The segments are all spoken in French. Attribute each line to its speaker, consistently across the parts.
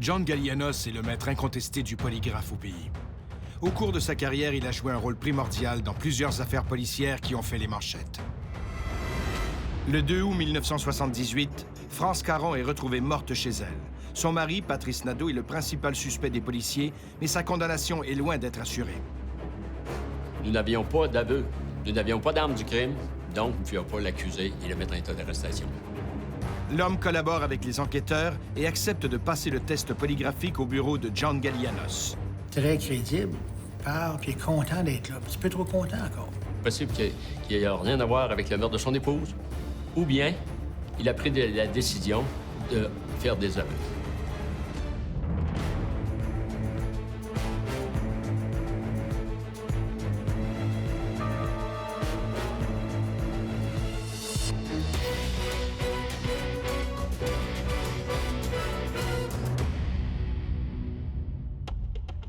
Speaker 1: John Gallianos est le maître incontesté du polygraphe au pays. Au cours de sa carrière, il a joué un rôle primordial dans plusieurs affaires policières qui ont fait les manchettes. Le 2 août 1978, France Caron est retrouvée morte chez elle. Son mari, Patrice Nadeau, est le principal suspect des policiers, mais sa condamnation est loin d'être assurée.
Speaker 2: Nous n'avions pas d'aveu, nous n'avions pas d'arme du crime, donc nous ne pouvions pas l'accuser et le mettre en état d'arrestation.
Speaker 1: L'homme collabore avec les enquêteurs et accepte de passer le test polygraphique au bureau de John Gallianos.
Speaker 3: Très crédible, parle, puis est content d'être là. Un petit peu trop content encore.
Speaker 2: Possible qu'il n'y ait rien à voir avec le meurtre de son épouse, ou bien il a pris la décision de faire des aveux.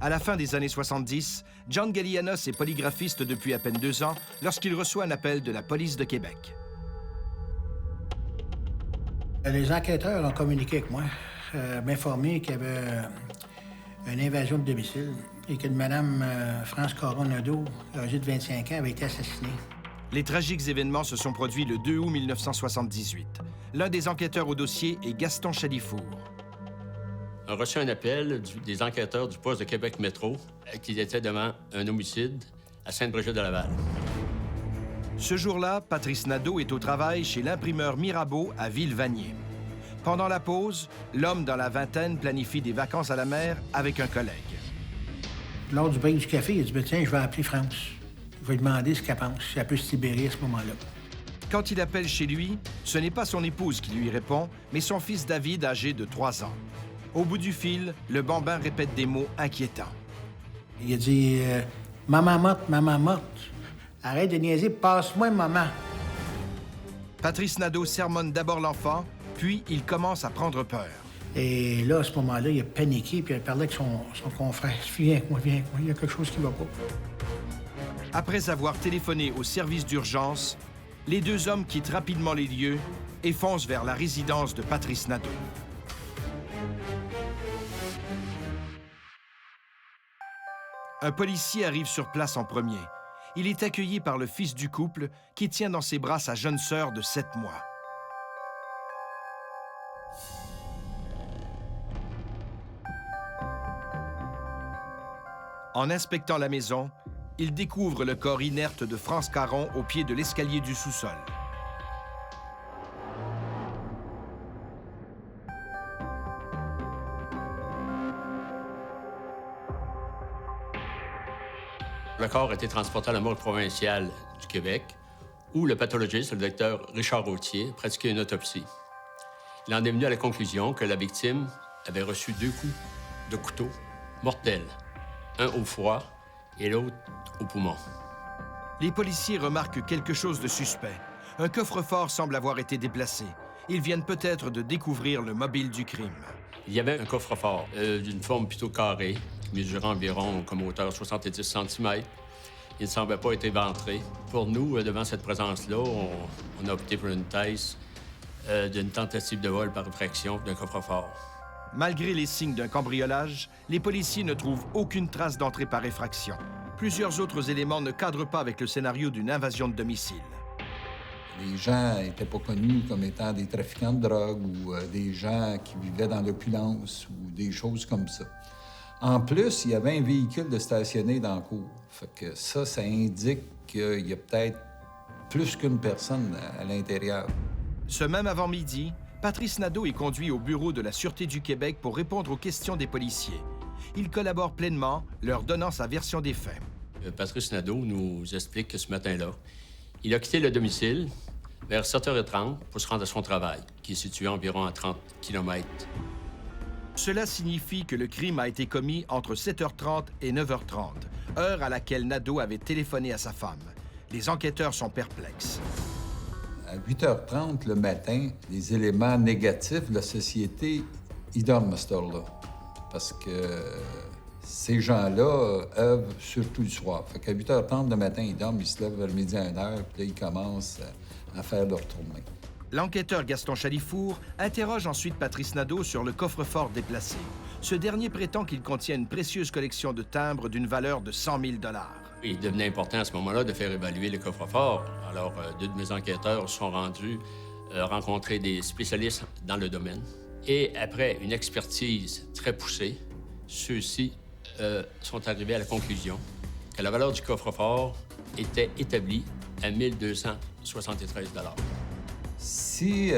Speaker 1: À la fin des années 70, John Gallianos est polygraphiste depuis à peine 2 ans lorsqu'il reçoit un appel de la police de Québec.
Speaker 3: Les enquêteurs ont communiqué avec moi, m'informer qu'il y avait une invasion de domicile et qu'une madame France Caron-Nadeau, âgée de 25 ans, avait été assassinée.
Speaker 1: Les tragiques événements se sont produits le 2 août 1978. L'un des enquêteurs au dossier est Gaston Chalifour.
Speaker 2: On a reçu un appel des enquêteurs du poste de Québec Métro qu'ils étaient devant un homicide à Sainte-Brigitte-de-Laval.
Speaker 1: Ce jour-là, Patrice Nadeau est au travail chez l'imprimeur Mirabeau à Ville-Vanier. Pendant la pause, l'homme dans la vingtaine planifie des vacances à la mer avec un collègue.
Speaker 3: Lors du break du café, il a dit « Tiens, je vais appeler France. Je vais lui demander ce qu'elle pense, si elle peut se libérer à ce moment-là. »
Speaker 1: Quand il appelle chez lui, ce n'est pas son épouse qui lui répond, mais son fils David, âgé de 3 ans. Au bout du fil, le bambin répète des mots inquiétants.
Speaker 3: Il a dit Maman morte. Arrête de niaiser, passe-moi maman. »
Speaker 1: Patrice Nadeau sermonne d'abord l'enfant, puis il commence à prendre peur.
Speaker 3: Et là, à ce moment-là, il a paniqué, puis il a parlé avec son confrère. « Viens avec moi, il y a quelque chose qui va pas. »
Speaker 1: Après avoir téléphoné au service d'urgence, les 2 hommes quittent rapidement les lieux et foncent vers la résidence de Patrice Nadeau. Un policier arrive sur place en premier. Il est accueilli par le fils du couple qui tient dans ses bras sa jeune sœur de 7 mois. En inspectant la maison, il découvre le corps inerte de France Caron au pied de l'escalier du sous-sol.
Speaker 2: Le corps a été transporté à la morgue provinciale du Québec, où le pathologiste, le docteur Richard Gauthier, pratiquait une autopsie. Il en est venu à la conclusion que la victime avait reçu 2 coups de couteau mortels, un au foie et l'autre au poumon.
Speaker 1: Les policiers remarquent quelque chose de suspect. Un coffre-fort semble avoir été déplacé. Ils viennent peut-être de découvrir le mobile du crime.
Speaker 2: Il y avait un coffre-fort d'une forme plutôt carrée, mesurant environ comme hauteur 70 cm. Il ne semblait pas être éventré. Pour nous, devant cette présence-là, on a opté pour une thèse d'une tentative de vol par effraction d'un coffre-fort.
Speaker 1: Malgré les signes d'un cambriolage, les policiers ne trouvent aucune trace d'entrée par effraction. Plusieurs autres éléments ne cadrent pas avec le scénario d'une invasion de domicile.
Speaker 4: Les gens n'étaient pas connus comme étant des trafiquants de drogue ou des gens qui vivaient dans l'opulence ou des choses comme ça. En plus, il y avait un véhicule de stationné dans la cour. Fait que ça indique qu'il y a peut-être plus qu'une personne à l'intérieur.
Speaker 1: Ce même avant-midi, Patrice Nadeau est conduit au bureau de la Sûreté du Québec pour répondre aux questions des policiers. Il collabore pleinement, leur donnant sa version des faits.
Speaker 2: Patrice Nadeau nous explique que ce matin-là, il a quitté le domicile vers 7h30 pour se rendre à son travail, qui est situé environ à 30 km.
Speaker 1: Cela signifie que le crime a été commis entre 7h30 et 9h30, heure à laquelle Nadeau avait téléphoné à sa femme. Les enquêteurs sont perplexes.
Speaker 4: À 8h30 le matin, les éléments négatifs de la société, ils dorment à cette heure-là. Parce que ces gens-là œuvrent surtout le soir. Fait qu'à 8h30 le matin, ils dorment, ils se lèvent vers le midi à 1h, puis là, ils commencent à faire leur tournée.
Speaker 1: L'enquêteur Gaston Chalifour interroge ensuite Patrice Nadeau sur le coffre-fort déplacé. Ce dernier prétend qu'il contient une précieuse collection de timbres d'une valeur de 100 000 $.
Speaker 2: Il devenait important à ce moment-là de faire évaluer le coffre-fort. Alors, deux de mes enquêteurs sont rendus rencontrer des spécialistes dans le domaine. Et après une expertise très poussée, ceux-ci sont arrivés à la conclusion que la valeur du coffre-fort était établie à 1 273 $.
Speaker 4: Si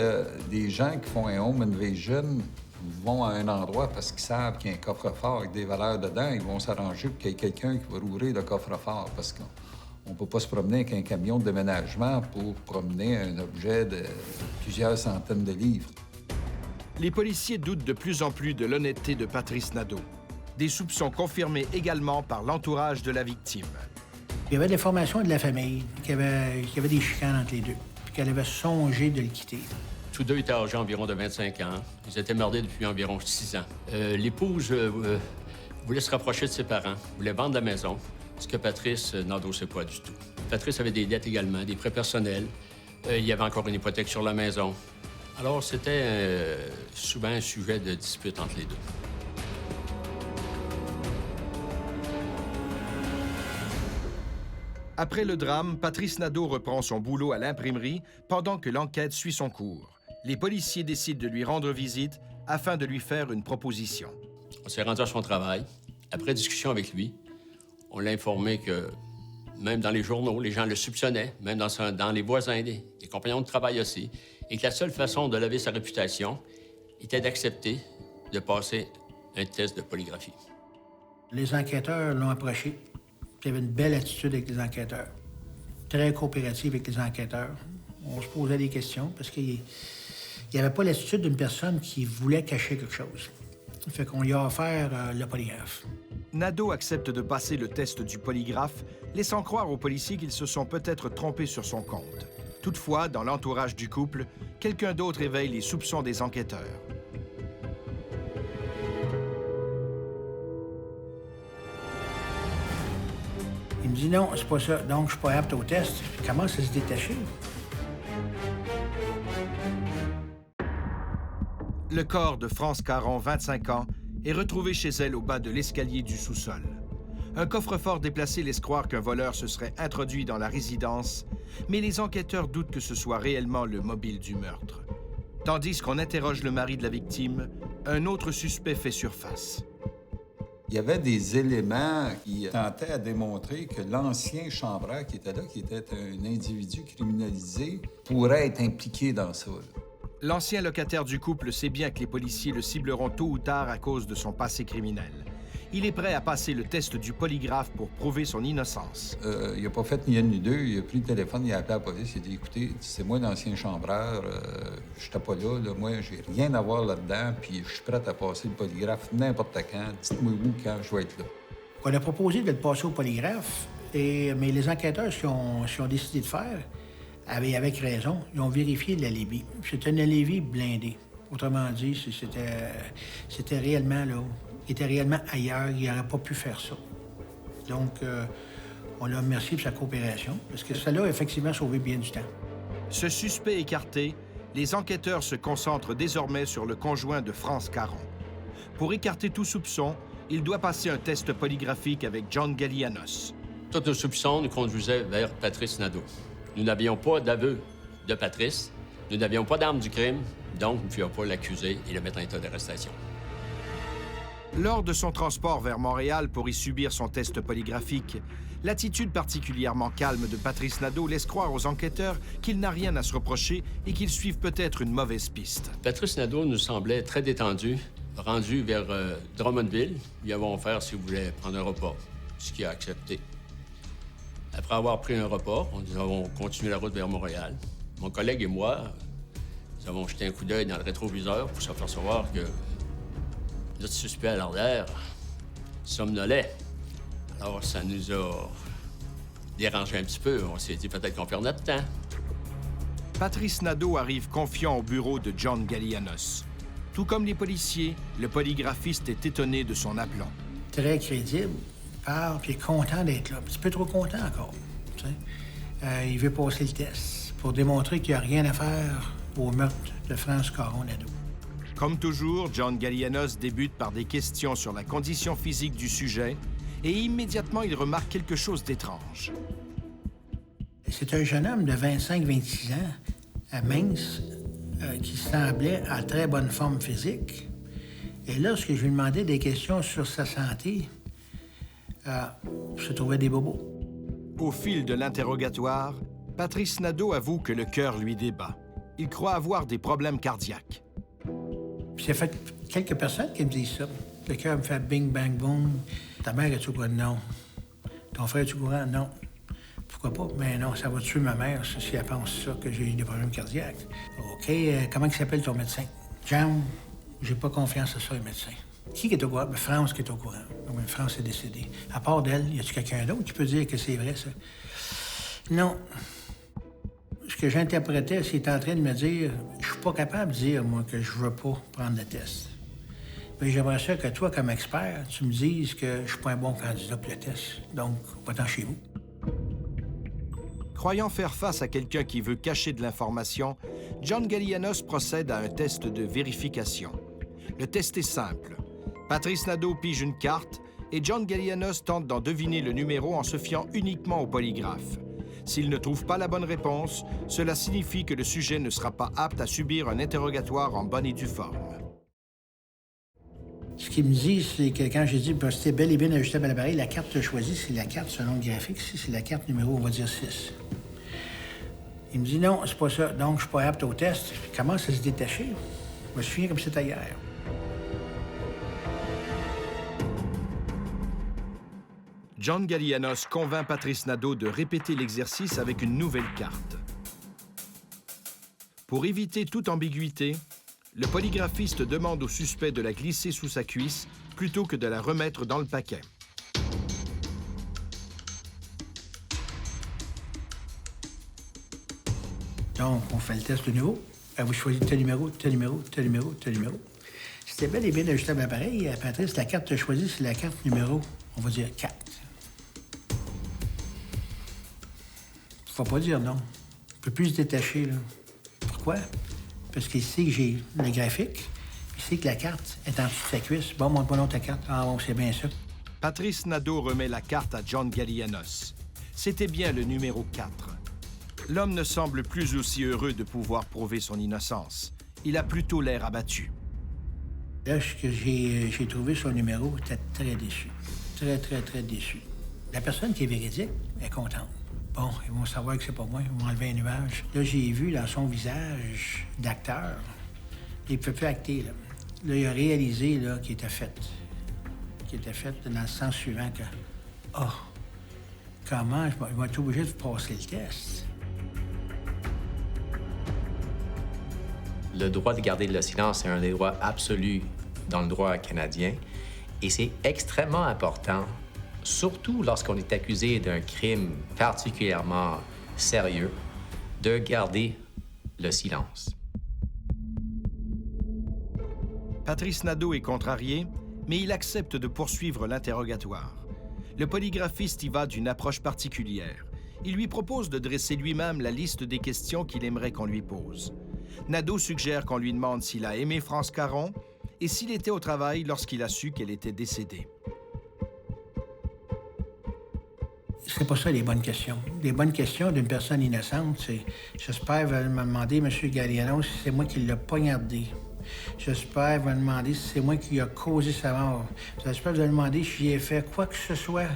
Speaker 4: des gens qui font un home invasion vont à un endroit parce qu'ils savent qu'il y a un coffre-fort avec des valeurs dedans, ils vont s'arranger pour qu'il y ait quelqu'un qui va rouvrir le coffre-fort parce qu'on ne peut pas se promener avec un camion de déménagement pour promener un objet de plusieurs centaines de livres.
Speaker 1: Les policiers doutent de plus en plus de l'honnêteté de Patrice Nadeau. Des soupçons confirmés également par l'entourage de la victime.
Speaker 3: Il y avait des formations de la famille, qu'il y avait des chicanes entre les deux, puis qu'elle avait songé de le quitter.
Speaker 2: Tous deux étaient âgés environ de 25 ans. Ils étaient mariés depuis environ 6 ans. L'épouse voulait se rapprocher de ses parents, voulait vendre la maison, ce que Patrice n'endossait pas du tout. Patrice avait des dettes également, des prêts personnels. Il y avait encore une hypothèque sur la maison. Alors, c'était souvent un sujet de dispute entre les deux.
Speaker 1: Après le drame, Patrice Nadeau reprend son boulot à l'imprimerie pendant que l'enquête suit son cours. Les policiers décident de lui rendre visite afin de lui faire une proposition.
Speaker 2: On s'est rendu à son travail. Après discussion avec lui, on l'a informé que même dans les journaux, les gens le soupçonnaient, même dans les voisins, des compagnons de travail aussi, et que la seule façon de lever sa réputation était d'accepter de passer un test de polygraphie.
Speaker 3: Les enquêteurs l'ont approché. Il y avait une belle attitude avec les enquêteurs. Très coopératif avec les enquêteurs. On se posait des questions parce qu'il n'y avait pas l'attitude d'une personne qui voulait cacher quelque chose. Fait qu'on lui a offert le polygraphe.
Speaker 1: Nadeau accepte de passer le test du polygraphe, laissant croire aux policiers qu'ils se sont peut-être trompés sur son compte. Toutefois, dans l'entourage du couple, quelqu'un d'autre éveille les soupçons des enquêteurs.
Speaker 3: Il me dit non, c'est pas ça, donc je suis pas apte au test. Il commence à se détacher.
Speaker 1: Le corps de France Caron, 25 ans, est retrouvé chez elle au bas de l'escalier du sous-sol. Un coffre-fort déplacé laisse croire qu'un voleur se serait introduit dans la résidence, mais les enquêteurs doutent que ce soit réellement le mobile du meurtre. Tandis qu'on interroge le mari de la victime, un autre suspect fait surface.
Speaker 4: Il y avait des éléments qui tentaient à démontrer que l'ancien chambreur qui était là, qui était un individu criminalisé, pourrait être impliqué dans ça.
Speaker 1: L'ancien locataire du couple sait bien que les policiers le cibleront tôt ou tard à cause de son passé criminel. Il est prêt à passer le test du polygraphe pour prouver son innocence.
Speaker 4: Il n'a pas fait ni une ni deux. Il a pris le téléphone, il a appelé la police, il a dit « Écoutez, c'est moi l'ancien chambreur, je n'étais pas là, moi, j'ai rien à voir là-dedans, puis je suis prêt à passer le polygraphe n'importe quand. Dites-moi où, quand je vais être là. »
Speaker 3: On a proposé de le passer au polygraphe, mais les enquêteurs, ce qu'ils ont décidé de faire, avec raison, ils ont vérifié l'alibi. C'était un alibi blindé. Autrement dit, c'était réellement là. Il était réellement ailleurs, il n'aurait pas pu faire ça. Donc, on l'a remercié pour sa coopération, parce que ça l'a effectivement sauvé bien du temps.
Speaker 1: Ce suspect écarté, les enquêteurs se concentrent désormais sur le conjoint de France Caron. Pour écarter tout soupçon, il doit passer un test polygraphique avec John Gallianos.
Speaker 2: Tous nos soupçons nous conduisaient vers Patrice Nadeau. Nous n'avions pas d'aveu de Patrice, nous n'avions pas d'arme du crime, donc nous ne pouvions pas l'accuser et le mettre en état d'arrestation.
Speaker 1: Lors de son transport vers Montréal pour y subir son test polygraphique, l'attitude particulièrement calme de Patrice Nadeau laisse croire aux enquêteurs qu'il n'a rien à se reprocher et qu'ils suivent peut-être une mauvaise piste.
Speaker 2: Patrice Nadeau nous semblait très détendu, rendu vers Drummondville. Lui avons offert s'il voulait prendre un repas, ce qu'il a accepté. Après avoir pris un repas, nous avons continué la route vers Montréal. Mon collègue et moi, nous avons jeté un coup d'œil dans le rétroviseur pour s'apercevoir que notre suspect à l'arrière somnolait. Alors, ça nous a dérangé un petit peu. On s'est dit peut-être qu'on perd notre temps.
Speaker 1: Patrice Nadeau arrive confiant au bureau de John Gallianos. Tout comme les policiers, le polygraphiste est étonné de son aplomb.
Speaker 3: Très crédible. Il parle, puis il est content d'être là. Un petit peu trop content encore. Il veut passer le test pour démontrer qu'il n'y a rien à faire au meurtre de France Caron Nadeau.
Speaker 1: Comme toujours, John Gallianos débute par des questions sur la condition physique du sujet et immédiatement il remarque quelque chose d'étrange.
Speaker 3: C'est un jeune homme de 25-26 ans, mince, qui semblait en très bonne forme physique. Et lorsque je lui demandais des questions sur sa santé, je trouvais des bobos.
Speaker 1: Au fil de l'interrogatoire, Patrice Nadeau avoue que le cœur lui débat. Il croit avoir des problèmes cardiaques.
Speaker 3: Puis il y a quelques personnes qui me disent ça. Le cœur me fait bing, bang, boom. Ta mère est-tu au courant? Non. Ton frère est-tu au courant? Non. Pourquoi pas? Mais non, ça va tuer ma mère, si elle pense ça, que j'ai eu des problèmes cardiaques. OK, comment il s'appelle ton médecin? John, j'ai pas confiance à ça, le médecin. Qui est au courant? Ben, France qui est au courant. Oui, France est décédée. À part d'elle, y a-t-il quelqu'un d'autre qui peut dire que c'est vrai, ça? Non. Ce que j'interprétais, c'est en train de me dire, je suis pas capable de dire, moi, que je veux pas prendre le test. Mais j'aimerais ça que toi, comme expert, tu me dises que je suis pas un bon candidat pour le test. Donc, va-t'en chez vous.
Speaker 1: Croyant faire face à quelqu'un qui veut cacher de l'information, John Gallianos procède à un test de vérification. Le test est simple. Patrice Nadeau pige une carte et John Gallianos tente d'en deviner le numéro en se fiant uniquement au polygraphe. S'il ne trouve pas la bonne réponse, cela signifie que le sujet ne sera pas apte à subir un interrogatoire en bonne et due forme.
Speaker 3: Ce qu'il me dit, c'est que quand j'ai dit c'était bel et bien ajustable à l'appareil, la carte choisie, c'est la carte selon le graphique. C'est la carte numéro, on va dire 6. Il me dit non, c'est pas ça. Donc, je suis pas apte au test. Il commence à se détacher. Je me souviens comme c'était hier.
Speaker 1: John Gallianos convainc Patrice Nadeau de répéter l'exercice avec une nouvelle carte. Pour éviter toute ambiguïté, le polygraphiste demande au suspect de la glisser sous sa cuisse plutôt que de la remettre dans le paquet.
Speaker 3: Donc, on fait le test de nouveau. Vous choisissez tel numéro, tel numéro, tel numéro, tel numéro. C'était bel et bien ajustable à l'appareil. Patrice, la carte choisie, c'est la carte numéro, on va dire 4. Faut pas dire non. Il peut plus se détacher, là. Pourquoi? Parce qu'il sait que j'ai le graphique, il sait que la carte est en dessous de sa cuisse. Bon, montre-moi donc ta carte. Ah bon, c'est bien ça.
Speaker 1: Patrice Nadeau remet la carte à John Gallianos. C'était bien le numéro 4. L'homme ne semble plus aussi heureux de pouvoir prouver son innocence. Il a plutôt l'air abattu.
Speaker 3: Là, ce que j'ai trouvé son numéro, j'étais très déçu. Très, très, très déçu. La personne qui est véridique est contente. Bon, ils vont savoir que c'est pas moi, ils vont enlever un nuage. Là, j'ai vu dans son visage d'acteur, il ne peut plus acter, là. Là, il a réalisé, là, qu'il était fait. Qu'il était fait dans le sens suivant que, comment, je vais être obligé de passer le test.
Speaker 5: Le droit de garder le silence est un des droits absolus dans le droit canadien et c'est extrêmement important, surtout lorsqu'on est accusé d'un crime particulièrement sérieux, de garder le silence.
Speaker 1: Patrice Nadeau est contrarié, mais il accepte de poursuivre l'interrogatoire. Le polygraphiste y va d'une approche particulière. Il lui propose de dresser lui-même la liste des questions qu'il aimerait qu'on lui pose. Nadeau suggère qu'on lui demande s'il a aimé France Caron et s'il était au travail lorsqu'il a su qu'elle était décédée.
Speaker 3: C'est pas ça, les bonnes questions. Les bonnes questions d'une personne innocente, c'est « J'espère que vous allez me demander, M. Gallianos, si c'est moi qui l'ai poignardé. J'espère que vous allez me demander si c'est moi qui a causé sa mort. J'espère que vous allez me demander si j'ai fait quoi que ce soit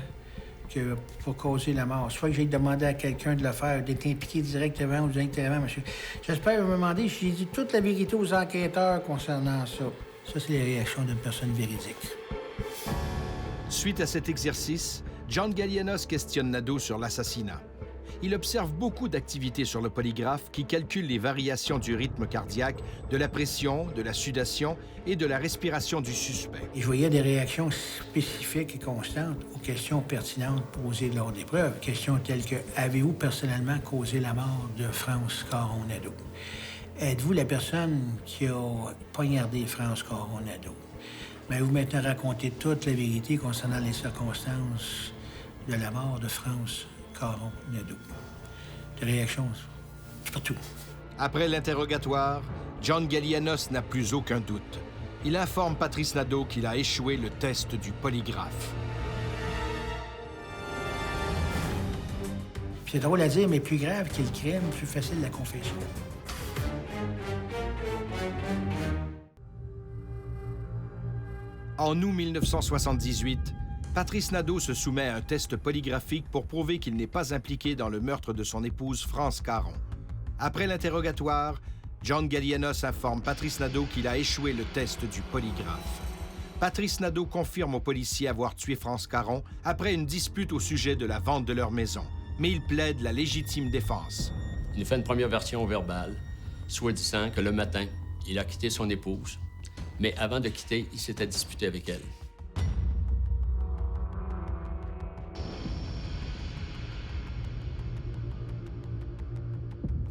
Speaker 3: pour causer la mort. Soit que j'ai demandé à quelqu'un de le faire, d'être impliqué directement ou indirectement, monsieur. J'espère que vous me demandez si j'ai dit toute la vérité aux enquêteurs concernant ça. Ça, c'est les réactions d'une personne véridique.
Speaker 1: Suite à cet exercice, John Gallianos questionne Nadeau sur l'assassinat. Il observe beaucoup d'activités sur le polygraphe qui calculent les variations du rythme cardiaque, de la pression, de la sudation et de la respiration du suspect.
Speaker 3: Et je voyais des réactions spécifiques et constantes aux questions pertinentes posées lors des preuves. Questions telles que « Avez-vous personnellement causé la mort de France Caron-Nadeau? Êtes-vous la personne qui a poignardé France Caron-Nadeau? » Mais vous maintenant raconter toute la vérité concernant les circonstances de la mort de France Caron-Nadeau. Des réactions, c'est pas tout.
Speaker 1: Après l'interrogatoire, John Gallianos n'a plus aucun doute. Il informe Patrice Nadeau qu'il a échoué le test du polygraphe.
Speaker 3: C'est drôle à dire, mais plus grave que le crime, plus facile la confession.
Speaker 1: En août 1978, Patrice Nadeau se soumet à un test polygraphique pour prouver qu'il n'est pas impliqué dans le meurtre de son épouse France Caron. Après l'interrogatoire, John Gallianos informe Patrice Nadeau qu'il a échoué le test du polygraphe. Patrice Nadeau confirme aux policiers avoir tué France Caron après une dispute au sujet de la vente de leur maison. Mais il plaide la légitime défense.
Speaker 2: Il fait une première version verbale, soi-disant que le matin, il a quitté son épouse, mais avant de quitter, il s'était disputé avec elle.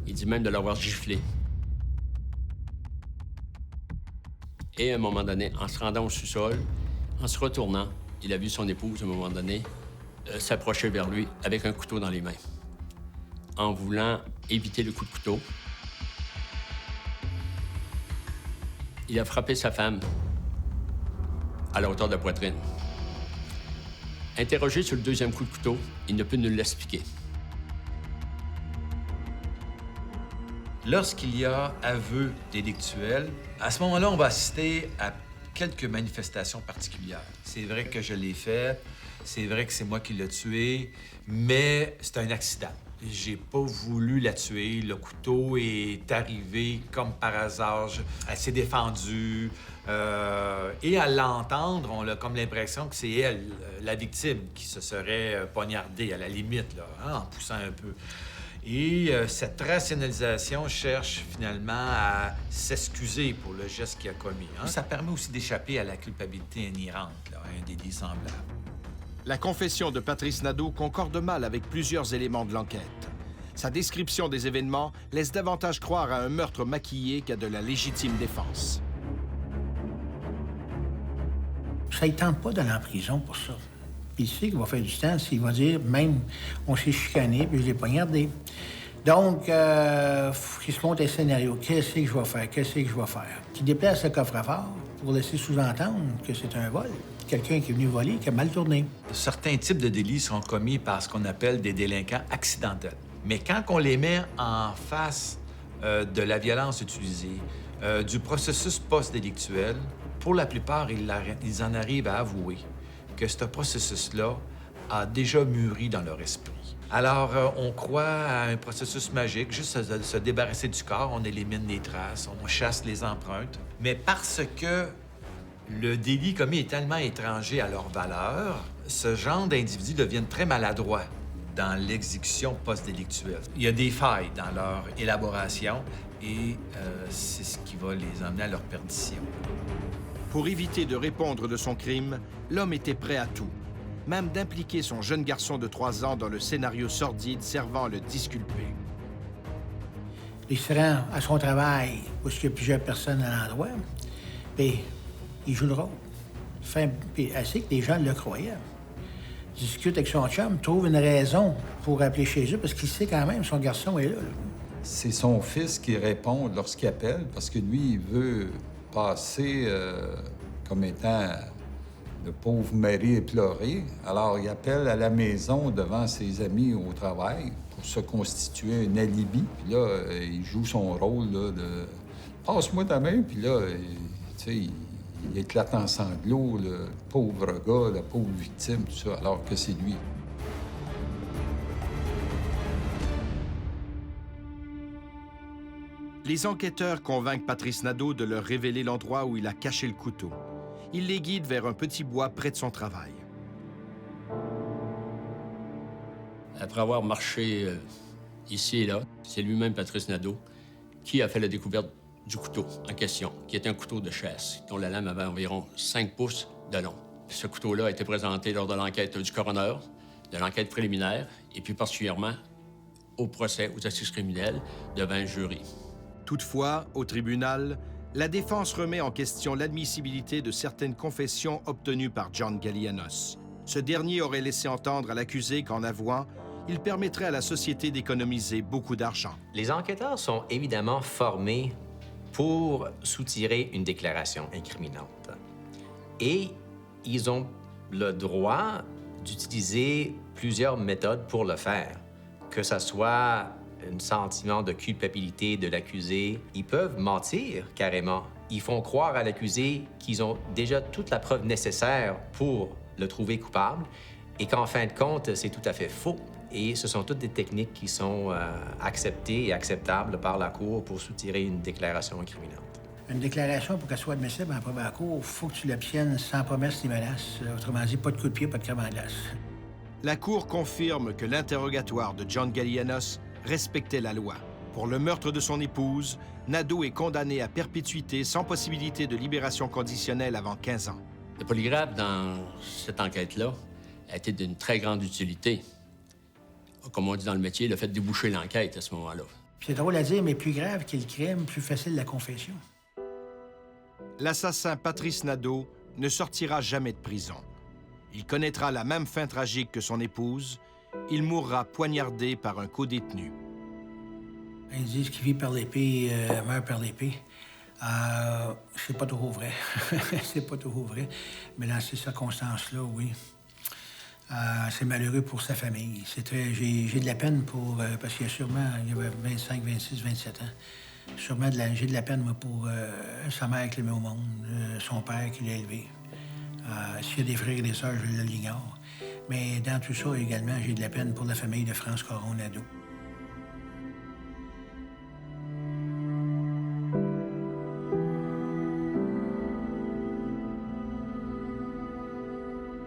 Speaker 2: Il dit même de l'avoir giflé. Et à un moment donné, en se rendant au sous-sol, en se retournant, il a vu son épouse, à un moment donné, s'approcher vers lui avec un couteau dans les mains. En voulant éviter le coup de couteau, il a frappé sa femme à la hauteur de la poitrine. Interrogé sur le deuxième coup de couteau, il ne peut nous l'expliquer.
Speaker 6: Lorsqu'il y a aveu délictuel, à ce moment-là, on va assister à quelques manifestations particulières. C'est vrai que je l'ai fait, c'est vrai que c'est moi qui l'ai tué, mais c'est un accident. J'ai pas voulu la tuer. Le couteau est arrivé comme par hasard. Elle s'est défendue. Et à l'entendre, on a comme l'impression que c'est elle, la victime, qui se serait poignardée à la limite, là, hein, en poussant un peu. Et cette rationalisation cherche finalement à s'excuser pour le geste qu'il a commis. Hein. Ça permet aussi d'échapper à la culpabilité inhérente, là, à un délit semblable.
Speaker 1: La confession de Patrice Nadeau concorde mal avec plusieurs éléments de l'enquête. Sa description des événements laisse davantage croire à un meurtre maquillé qu'à de la légitime défense.
Speaker 3: Ça ne tente pas d'aller en prison pour ça. Puis il sait qu'il va faire du temps s'il va dire, même, on s'est chicané, puis je l'ai poignardé. Donc, faut qu'il se monte un scénario. Qu'est-ce que je vais faire? Qu'est-ce que je vais faire? Il déplace le coffre-fort pour laisser sous-entendre que c'est un vol. Quelqu'un qui est venu voler, qui a mal tourné.
Speaker 6: Certains types de délits sont commis par ce qu'on appelle des délinquants accidentels. Mais quand on les met en face de la violence utilisée, du processus post-délictuel, pour la plupart, ils en arrivent à avouer que ce processus-là a déjà mûri dans leur esprit. Alors, on croit à un processus magique, juste se débarrasser du corps, on élimine les traces, on chasse les empreintes. Mais parce que le délit commis est tellement étranger à leur valeur, ce genre d'individus deviennent très maladroits dans l'exécution post-délictuelle. Il y a des failles dans leur élaboration et c'est ce qui va les emmener à leur perdition.
Speaker 1: Pour éviter de répondre de son crime, l'homme était prêt à tout, même d'impliquer son jeune garçon de 3 ans dans le scénario sordide servant à le disculper.
Speaker 3: Il se rend à son travail où il y a plusieurs personnes à l'endroit, puis il joue le rôle. Puis assez que les gens le croyaient. Il discute avec son chum, trouve une raison pour appeler chez eux, parce qu'il sait quand même que son garçon est là.
Speaker 4: C'est son fils qui répond lorsqu'il appelle, parce que lui, il veut passer comme étant le pauvre mari éploré. Alors, il appelle à la maison devant ses amis au travail pour se constituer un alibi. Puis là, il joue son rôle là, de « passe-moi ta main », puis là, tu sais, il éclate en sanglots, le pauvre gars, la pauvre victime, tout ça, alors que c'est lui.
Speaker 1: Les enquêteurs convainquent Patrice Nadeau de leur révéler l'endroit où il a caché le couteau. Il les guide vers un petit bois près de son travail.
Speaker 2: Après avoir marché ici et là, c'est lui-même, Patrice Nadeau, qui a fait la découverte du couteau en question, qui est un couteau de chasse, dont la lame avait environ 5 pouces de long. Ce couteau-là a été présenté lors de l'enquête du coroner, de l'enquête préliminaire, et plus particulièrement au procès aux assises criminelles devant un jury.
Speaker 1: Toutefois, au tribunal, la défense remet en question l'admissibilité de certaines confessions obtenues par John Gallianos. Ce dernier aurait laissé entendre à l'accusé qu'en avouant, il permettrait à la société d'économiser beaucoup d'argent.
Speaker 5: Les enquêteurs sont évidemment formés pour soutirer une déclaration incriminante. Et ils ont le droit d'utiliser plusieurs méthodes pour le faire, que ce soit un sentiment de culpabilité de l'accusé. Ils peuvent mentir carrément. Ils font croire à l'accusé qu'ils ont déjà toute la preuve nécessaire pour le trouver coupable et qu'en fin de compte, c'est tout à fait faux. Et ce sont toutes des techniques qui sont acceptées et acceptables par la Cour pour soutirer une déclaration incriminante.
Speaker 3: Une déclaration, pour qu'elle soit admissible en première cour, il faut que tu l'obtiennes sans promesse ni menace. Autrement dit, pas de coup de pied, pas de crème en glace.
Speaker 1: La Cour confirme que l'interrogatoire de John Gallianos respectait la loi. Pour le meurtre de son épouse, Nadeau est condamné à perpétuité sans possibilité de libération conditionnelle avant 15 ans.
Speaker 2: Le polygraphe, dans cette enquête-là, a été d'une très grande utilité. Comme on dit dans le métier, il a fait déboucher l'enquête à ce moment-là.
Speaker 3: C'est drôle à dire, mais plus grave qu'est le crime, plus facile la confession.
Speaker 1: L'assassin Patrice Nadeau ne sortira jamais de prison. Il connaîtra la même fin tragique que son épouse. Il mourra poignardé par un co-détenu.
Speaker 3: Ils disent qu'il vit par l'épée, meurt par l'épée. C'est pas trop vrai. C'est pas trop vrai. Mais dans ces circonstances-là, oui. C'est malheureux pour sa famille. J'ai de la peine pour... parce qu'il y a sûrement... Il y avait 25, 26, 27 ans. Sûrement j'ai de la peine, moi, pour sa mère qui l'a mis au monde, son père qui l'a élevé. S'il y a des frères et des sœurs, je l'ignore. Mais dans tout ça, également, j'ai de la peine pour la famille de France Caron Nadeau.